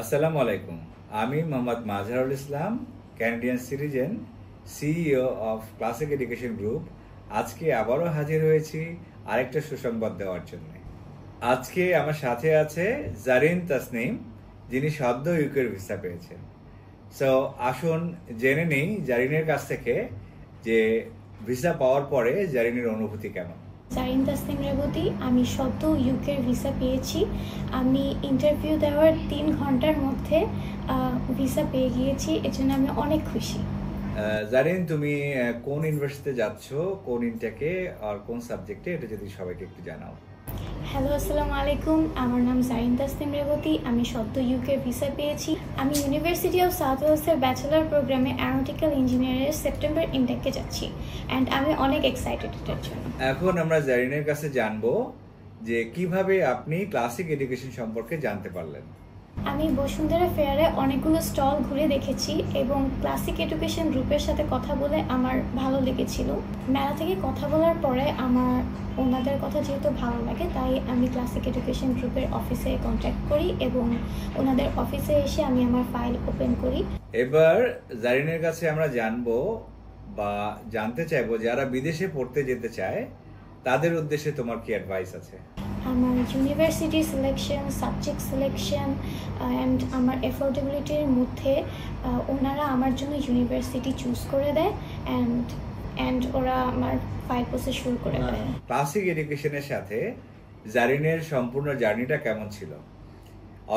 আসসালামু আলাইকুম। আমি Mohammad Mazharul Islam, Canadian citizen, CEO of Classic Education Group. আজকে আবারও হাজির হয়েছি আরেকটা সুসংবাদ দেওয়ার জন্য। আজকে আমার সাথে আছে জারিন তাসনিম, যিনি সদ্য ইউকের ভিসা পেয়েছেন। সো আসুন জেনে নেই জারিনের কাছ থেকে যে ভিসা পাওয়ার পরে জারিনের অনুভূতি কেমন। জারিন তাসনিম রেবতী, আমি সদ্য ইউকের ভিসা পেয়েছি। আমি ইন্টারভিউ দেওয়ার 3 ঘন্টার মধ্যে ভিসা পেয়ে গিয়েছি, এজন্য আমি অনেক খুশি। জারিন, তুমি কোন ইউনিভার্সিটিতে যাচ্ছ, কোন ইনটেকে আর কোন সাবজেক্টে, এটা যদি সবাইকে একটু জানাও। হ্যালো, আসসালামু আলাইকুম। আমার নাম জারিন তাসনিম রেবতী। আমি সদ্য ইউকের ভিসা পেয়েছি। আমি ইউনিভার্সিটি অফ সাউথ ওয়েলসের ব্যাচেলর প্রোগ্রামে অ্যারোনটিক্যাল ইঞ্জিনিয়ারের সেপ্টেম্বর ইনটেকে যাচ্ছি, অ্যান্ড আমি অনেক এক্সাইটেড এটার জন্য। এখন আমরা জারিনের কাছে জানবো যে কিভাবে আপনি ক্লাসিক এডুকেশন সম্পর্কে জানতে পারলেন। আমি বসুন্ধরা ফেয়ারে অনেকগুলো স্টল ঘুরে দেখেছি এবং ক্লাসিক এডুকেশন গ্রুপের সাথে কথা বলে আমার ভালো লেগেছিল। মেলা থেকে কথা বলার পরে আমার ওনাদের কথা যেহেতু ভালো লাগে, তাই আমি ক্লাসিক এডুকেশন গ্রুপের অফিসে কন্ট্যাক্ট করি এবং ওনাদের অফিসে এসে আমি আমার ফাইল ওপেন করি। এবার জারিনের কাছে আমরা জানবো বা জানতে চাইবো, যারা বিদেশে পড়তে যেতে চায় তাদের উদ্দেশ্যে তোমার কি অ্যাডভাইস আছে? আমার university selection, subject selection and আমার অ্যাফোর্ডেবিলিটির মধ্যে ওনারা আমার জন্য ইউনিভার্সিটি চুজ করে দেয় অ্যান্ড ওরা আমার ফাইল প্রসেস শুরু করে দেয়। ক্লাসিক এডুকেশনের সাথে জারিনের সম্পূর্ণ জার্নিটা কেমন ছিল,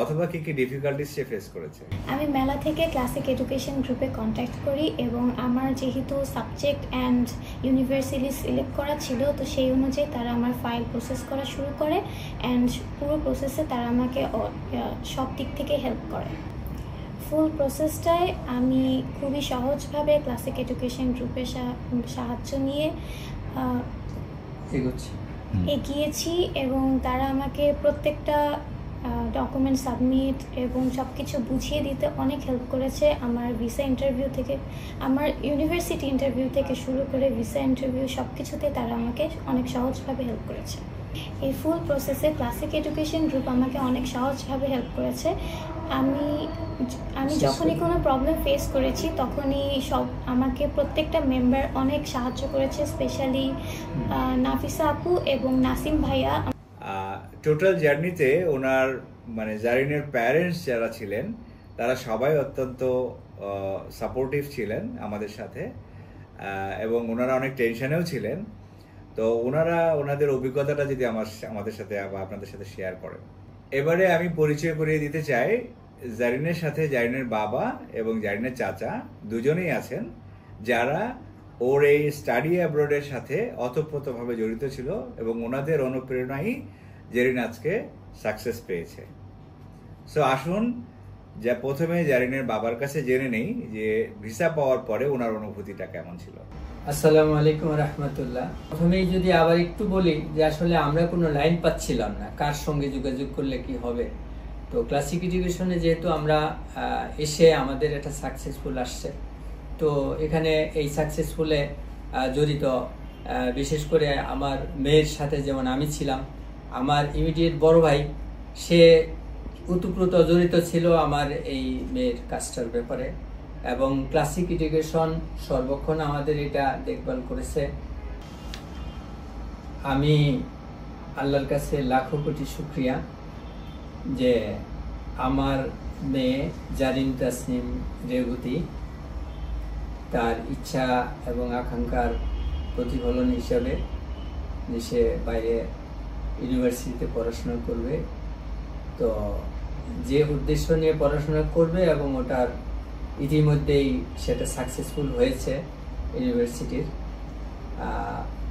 অথবা কি কি ডিফিকাল্টিস সে ফেস করেছে? আমি মেলা থেকে ক্লাসিক এডুকেশন গ্রুপে কন্ট্যাক্ট করি এবং আমার যেহেতু সাবজেক্ট অ্যান্ড ইউনিভার্সিটি সিলেক্ট করা ছিল, তো সেই অনুযায়ী তারা আমার ফাইল প্রসেস করা শুরু করে অ্যান্ড পুরো প্রসেসে তারা আমাকে সব দিক থেকে হেল্প করে। ফুল প্রসেসটায় আমি খুবই সহজভাবে ক্লাসিক এডুকেশন গ্রুপের সাহায্য নিয়ে এগিয়েছি এবং তারা আমাকে প্রত্যেকটা ডকুমেন্ট সাবমিট এবং সব কিছু বুঝিয়ে দিতে অনেক হেল্প করেছে। আমার ভিসা ইন্টারভিউ থেকে, আমার ইউনিভার্সিটি ইন্টারভিউ থেকে শুরু করে ভিসা ইন্টারভিউ সব কিছুতে তারা আমাকে অনেক সহজভাবে হেল্প করেছে। এই ফুল প্রসেসে ক্লাসিক এডুকেশন গ্রুপ আমাকে অনেক সহজভাবে হেল্প করেছে। আমি যখনই কোনো প্রবলেম ফেস করেছি তখনই আমাকে প্রত্যেকটা মেম্বার অনেক সাহায্য করেছে, স্পেশালি নাফিসা আপু এবং নাসিম ভাইয়া। টোটাল জার্নিতে ওনার জারিনের প্যারেন্টস যারা ছিলেন তারা সবাই অত্যন্ত সাপোর্টিভ ছিলেন আমাদের সাথে, এবং ওনারা অনেক টেনশনেও ছিলেন। তো ওনারা ওনাদের অভিজ্ঞতাটা যদি আমাদের সাথে বা আপনাদের সাথে শেয়ার করেন। এবারে আমি পরিচয় করিয়ে দিতে চাই, জারিনের সাথে জারিনের বাবা এবং জারিনের চাচা দুজনেই আছেন, যারা ওর এই স্টাডি অ্যাব্রোডের সাথে অতপ্রতভাবে জড়িত ছিল এবং ওনাদের অনুপ্রেরণাই জারিন আজকে সাকসেস পেয়েছে। সো আসুন প্রথমে জারিনের বাবার কাছে জেনে নেই যে ভিসা পাওয়ার পরে ওনার অনুভূতিটা কেমন ছিল। আসসালামু আলাইকুম রাহমাতুল্লাহ। প্রথমেই যদি আবার একটু বলি যে আসলে আমরা কোনো লাইন পাচ্ছিলাম না, কার সঙ্গে যোগাযোগ করলে কি হবে। তো ক্লাসিক এডুকেশনে যেহেতু আমরা এসে আমাদের একটা সাকসেসফুল আসছে, তো এখানে এই সাকসেসফুলে জড়িত বিশেষ করে আমার মেয়ের সাথে যেমন আমি ছিলাম, আমার ইমিডিয়েট বড় ভাই সে ওতপ্রোত জড়িত ছিল আমার এই মেয়ের কাজটার ব্যাপারে, এবং ক্লাসিক এডুকেশন সর্বক্ষণ আমাদের এটা দেখভাল করেছে। আমি আল্লাহর কাছে লাখো কোটি শুকরিয়া যে আমার মেয়ে জারিন তাসনিম রেবতী তার ইচ্ছা এবং আকাঙ্ক্ষার প্রতিফলন হিসাবে দেশে বাইরে ইউনিভার্সিটিতে পড়াশোনা করবে। তো যে উদ্দেশ্য নিয়ে পড়াশোনা করবে এবং ওটার ইতিমধ্যেই সেটা সাকসেসফুল হয়েছে ইউনিভার্সিটির।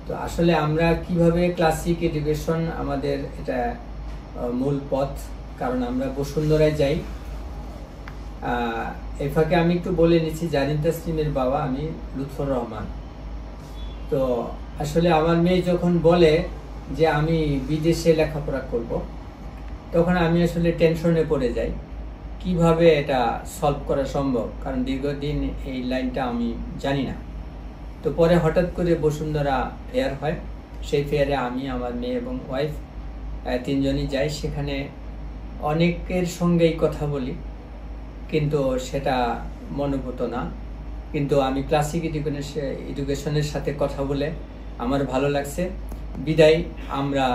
তো আসলে আমরা কিভাবে ক্লাসিক এডুকেশন আমাদের এটা মূল পথ, কারণ আমরা বসুন্ধরায় যাই। এই ফাঁকে আমি একটু বলে নিচ্ছি, জারিন তাসনিমের বাবা আমি লুৎফর রহমান। তো আসলে আমার মেয়ে যখন বলে যে আমি বিদেশে লেখাপড়া করব, তখন আমি আসলে টেনশনে পড়ে যাই কিভাবে এটা সলভ করা সম্ভব, কারণ দীর্ঘদিন এই লাইনটা আমি জানি না। তো পরে হঠাৎ করে বসুন্ধরা ফেয়ার হয়, সেই ফেয়ারে আমি, আমার মেয়ে এবং ওয়াইফ তিনজনই যাই। সেখানে অনেকের সঙ্গেই কথা বলি কিন্তু সেটা মনোভূত না। কিন্তু আমি ক্লাসিক এডুকেশনের সাথে কথা বলে আমার ভালো লাগছে, বিদায় আমরা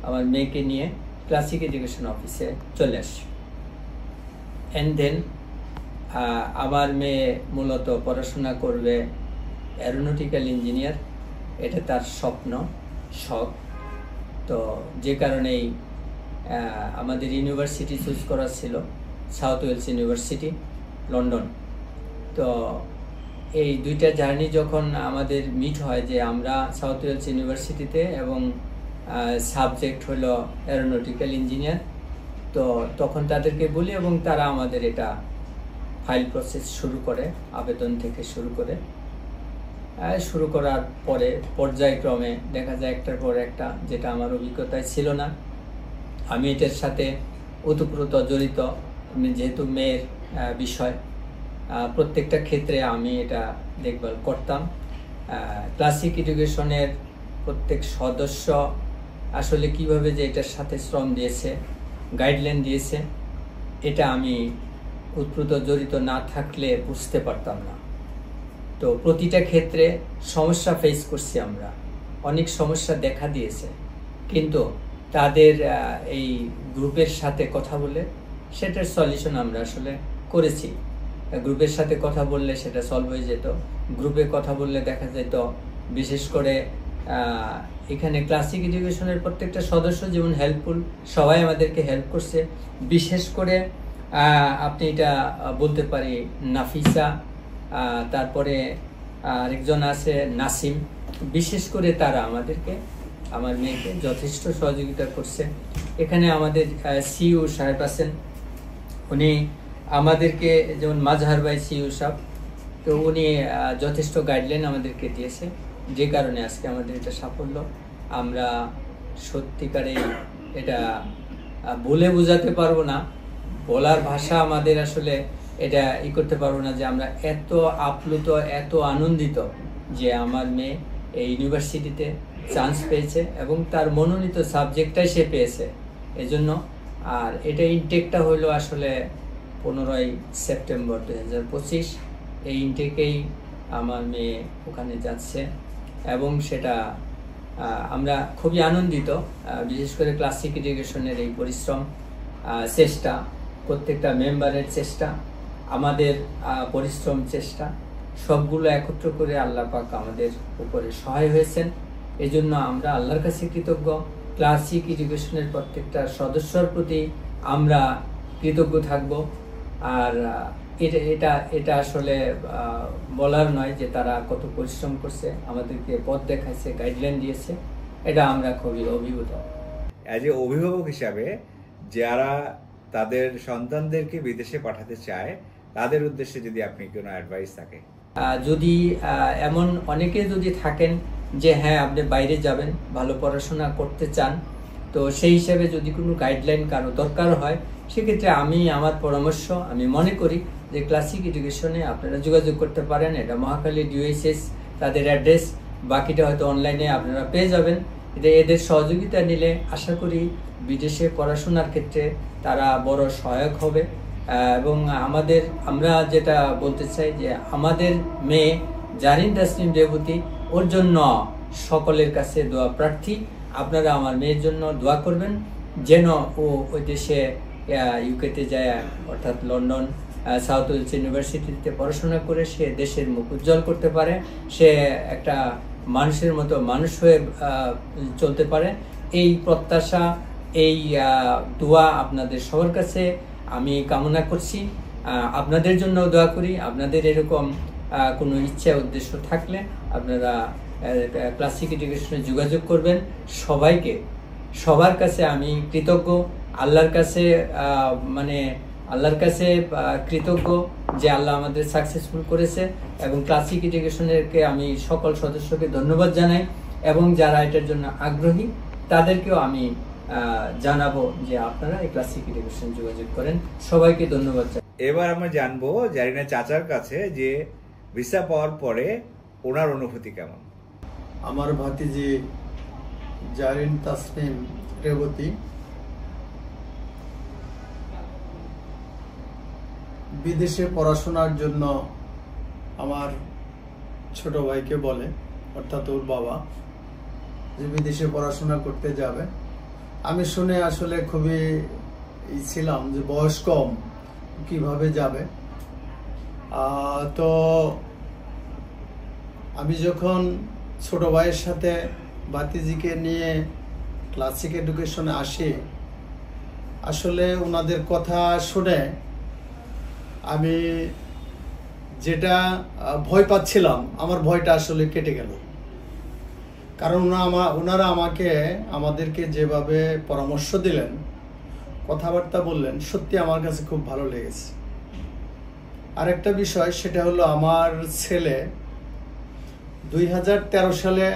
আমার মেয়েকে নিয়ে ক্লাসিক এডুকেশন অফিসে চলে আসি। অ্যান্ড দেন আমার মেয়ে মূলত পড়াশোনা করবে অ্যারোনটিক্যাল ইঞ্জিনিয়ার, এটা তার স্বপ্ন, শখ। তো যে কারণেই আমাদের ইউনিভার্সিটি চুজ করা ছিল সাউথ ওয়েলস ইউনিভার্সিটি, লন্ডন। তো এই দুইটা জার্নি যখন আমাদের মিট হয় যে আমরা সাউথ ওয়েলস ইউনিভার্সিটিতে এবং সাবজেক্ট হলো অ্যারোনটিক্যাল ইঞ্জিনিয়ার, তো তখন তাদেরকে বলি এবং তারা আমাদের এটা ফাইল প্রসেস শুরু করে, আবেদন থেকে শুরু করে। শুরু করার পরে পর্যায়ক্রমে দেখা যায় একটার পর একটা, যেটা আমার অভিজ্ঞতায় ছিল না। আমি এটার সাথে ওতপ্রোত জড়িত, যেহেতু মেয়ের বিষয়, প্রত্যেকটা ক্ষেত্রে আমি এটা দেখভাল করতাম। ক্লাসিক এডুকেশনের প্রত্যেক সদস্য আসলে কিভাবে যে এটার সাথে শ্রম দিয়েছে, গাইডলাইন দিয়েছে, এটা আমি ওতপ্রোত জড়িত না থাকলে বুঝতে পারতাম না। তো প্রতিটা ক্ষেত্রে সমস্যা ফেস করছি আমরা, অনেক সমস্যা দেখা দিয়েছে, কিন্তু তাদের এই গ্রুপের সাথে কথা বলে সেটার সলিউশন আমরা আসলে করেছি। গ্রুপের সাথে কথা বললে সেটা সলভ হয়ে যেত। গ্রুপে কথা বললে দেখা যেত, বিশেষ করে এখানে ক্লাসিক এডুকেশনের প্রত্যেকটা সদস্য যেমন হেল্পফুল, সবাই আমাদেরকে হেল্প করছে। বিশেষ করে আপনি এটা বলতে পারি নাফিসা, তারপরে আরেকজন আছে নাসিম, বিশেষ করে তারা আমাদেরকে, আমার মেয়েকে যথেষ্ট সহযোগিতা করছে। এখানে আমাদের সিইও সাহেব আছেন, উনি আমাদেরকে, যেমন মাজহার ভাই সিইও সাহেব, তো উনি যথেষ্ট গাইডলাইন আমাদেরকে দিয়েছে, যে কারণে আজকে আমাদের এটা সাফল্য। আমরা সত্যিকারে এটা বলে বোঝাতে পারবো না, বলার ভাষা আমাদের আসলে এটা করতে পারবো না যে আমরা এত আপ্লুত, এত আনন্দিত যে আমার মেয়ে এই ইউনিভার্সিটিতে চান্স পেয়েছে এবং তার মনোনীত সাবজেক্টটাই সে পেয়েছে। এজন্য আর এটা ইনটেকটা হলো আসলে 15ই সেপ্টেম্বর 2025। এই ইনটেকেই আমার মেয়ে ওখানে যাচ্ছে এবং সেটা আমরা খুবই আনন্দিত। বিশেষ করে ক্লাসিক এডুকেশনের এই পরিশ্রম, চেষ্টা, প্রত্যেকটা মেম্বারের চেষ্টা, আমাদের পরিশ্রম, চেষ্টা, সবগুলো একত্র করে আল্লাহ পাক আমাদের উপরে সহায় হয়েছেন। এই জন্য আমরা আল্লাহর কাছে কৃতজ্ঞ। ক্লাসিক এডুকেশনের প্রত্যেকটা সদস্যর প্রতি আমরা কৃতজ্ঞ থাকব। আর এটা আসলে বলার নয় যে তারা কত পরিশ্রম করছে, আমাদেরকে পথ দেখাইছে, গাইডলাইন দিয়েছে, এটা আমরা খুবই অভিভূত। অ্যাজ এ অভিভাবক হিসাবে যারা তাদের সন্তানদেরকে বিদেশে পাঠাতে চায়, তাদের উদ্দেশ্যে যদি আপনি কোনো অ্যাডভাইস থাকে? যদি এমন অনেকে যদি থাকেন যে হ্যাঁ আপনি বাইরে যাবেন, ভালো পড়াশোনা করতে চান, তো সেই হিসাবে যদি কোনো গাইডলাইন কারো দরকার হয়, সেক্ষেত্রে আমার পরামর্শ, আমি মনে করি যে ক্লাসিক এডুকেশনে আপনারা যোগাযোগ করতে পারেন। এটা মহাখালী ডিওএইচএস তাদের অ্যাড্রেস, বাকিটা হয়তো অনলাইনে আপনারা পেয়ে যাবেন। এদের সহযোগিতা নিলে আশা করি বিদেশে পড়াশোনার ক্ষেত্রে তারা বড় সহায়ক হবে। এবং আমরা যেটা বলতে চাই যে আমাদের মেয়ে জারিন তাসনিম রেবতী, ওর জন্য সকলের কাছে দোয়া প্রার্থী। আপনারা আমার মেয়ের জন্য দোয়া করবেন যেন ও ওই দেশে ইউকেতে যায়, অর্থাৎ লন্ডন সাউথ ওয়েলস ইউনিভার্সিটিতে পড়াশোনা করে সে দেশের মুখ উজ্জ্বল করতে পারে, সে একটা মানুষের মতো মানুষ হয়ে চলতে পারে। এই প্রত্যাশা, এই দোয়া আপনাদের সবার কাছে আমি কামনা করছি। আপনাদের জন্য দোয়া করি। আপনাদের এরকম কোনো ইচ্ছা উদ্দেশ্য থাকলে আপনারা ক্লাসিক এডুকেশনে যোগাযোগ করবেন। সবার কাছে আমি কৃতজ্ঞ, আল্লাহর কাছে কৃতজ্ঞ যে আল্লাহ আমাদের সাকসেসফুল করেছে, এবং ক্লাসিক এডুকেশনেরকে আমি সকল সদস্যকে ধন্যবাদ জানাই, এবং যারা এটার জন্য আগ্রহী তাদেরকেও আমি জানাবো যে আপনারা এই ক্লাসিক এডুকেশন যোগাযোগ করেন। সবাইকে ধন্যবাদ। এবার আমরা জানবো জারিনা চাচার কাছে যে ভিসা পাওয়ার পরে ওনার অনুভূতি কেমন। আমার ভাতিজি জারিন তাসনিম রেবতী বিদেশে পড়াশোনার জন্য আমার ছোট ভাইকে বলে, অর্থাৎ ওর বাবা, যে বিদেশে পড়াশোনা করতে যাবে। আমি শুনে আসলে খুবই ছিলাম যে বয়স কম, কিভাবে যাবে। তো আমি যখন ছোট ভাইয়ের সাথে ভাতিজিকে নিয়ে ক্লাসিক এডুকেশনে আসি, আসলে ওনাদের কথা শুনে আমি যেটা ভয় পাচ্ছিলাম, আমার ভয়টা আসলে কেটে গেল। কারণ ওনারা আমাদেরকে যেভাবে পরামর্শ দিলেন, কথাবার্তা বললেন, সত্যি আমার কাছে খুব ভালো লেগেছে। আরেকটা বিষয়, সেটা হলো আমার ছেলে 2013 সালে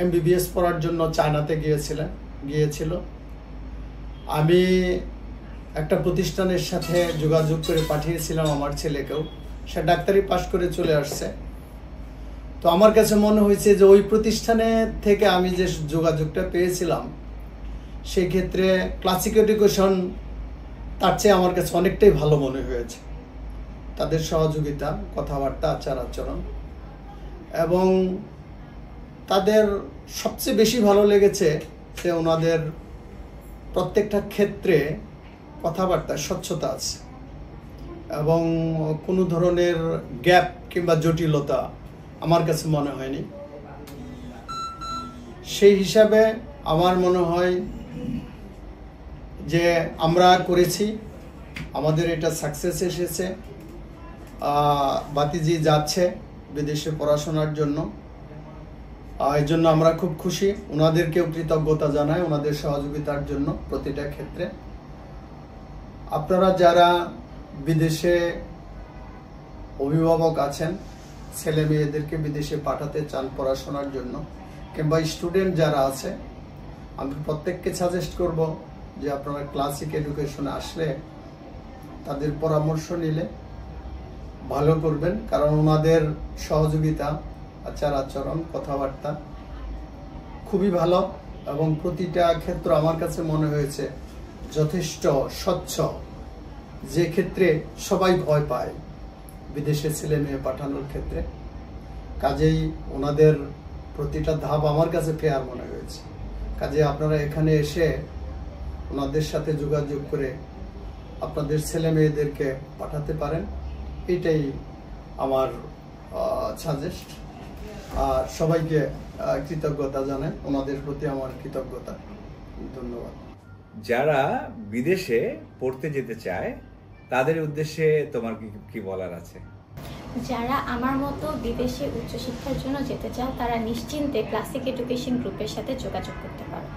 MBBS পড়ার জন্য চায়নাতে গিয়েছিল। আমি একটা প্রতিষ্ঠানের সাথে যোগাযোগ করে পাঠিয়েছিলাম আমার ছেলেকেও, সে ডাক্তারি পাশ করে চলে আসছে। তো আমার কাছে মনে হয়েছে যে ওই প্রতিষ্ঠানে থেকে আমি যে যোগাযোগটা পেয়েছিলাম, সেই ক্ষেত্রে ক্লাসিক এডুকেশন তার চেয়ে আমার কাছে অনেকটাই ভালো মনে হয়েছে। তাদের সহযোগিতা, কথাবার্তা, আচার আচরণ, এবং তাদের সবচেয়ে বেশি ভালো লেগেছে যে ওনাদের প্রত্যেকটা ক্ষেত্রে কথাবার্তা স্বচ্ছতা আছে এবং কোনো ধরনের গ্যাপ কিংবা জটিলতা আমার কাছে মনে হয়নি। সেই হিসাবে আমার মনে হয় যে আমরা করেছি, আমাদের এটা সাকসেস এসেছে। ভাতিজি যাচ্ছে বিদেশে পড়াশোনার জন্য, এই জন্য আমরা খুব খুশি। ওনাদেরকেও কৃতজ্ঞতা জানাই ওনাদের সহযোগিতার জন্য প্রতিটা ক্ষেত্রে। আপনারা যারা বিদেশে অভিভাবক আছেন, ছেলে মেয়েদেরকে বিদেশে পাঠাতে চান পড়াশোনার জন্য, কিংবা স্টুডেন্ট যারা আছে, আমি প্রত্যেককে সাজেস্ট করব যে আপনারা ক্লাসিক এডুকেশনে আসলে তাদের পরামর্শ নিলে ভালো করবেন। কারণ ওনাদের সহযোগিতা, আচার আচরণ, কথাবার্তা খুবই ভালো এবং প্রতিটা ক্ষেত্র আমার কাছে মনে হয়েছে যথেষ্ট স্বচ্ছ, যে ক্ষেত্রে সবাই ভয় পায় বিদেশে ছেলে মেয়ে পাঠানোর ক্ষেত্রে। কাজেই ওনাদের প্রতিটা ধাপ আমার কাছে ফেয়ার মনে হয়েছে। কাজে আপনারা এখানে এসে ওনাদের সাথে যোগাযোগ করে আপনাদের ছেলে মেয়েদেরকে পাঠাতে পারেন, এটাই আমার সাজেস্ট। আর সবাইকে কৃতজ্ঞতা জানাই, ওনাদের প্রতি আমার কৃতজ্ঞতা। ধন্যবাদ। যারা বিদেশে পড়তে যেতে চায় তাদের উদ্দেশ্যে তোমার কি বলার আছে? যারা আমার মতো বিদেশে উচ্চশিক্ষার জন্য যেতে চাও, তারা নিশ্চিন্তে ক্লাসিক এডুকেশন গ্রুপের সাথে যোগাযোগ করতে পারো।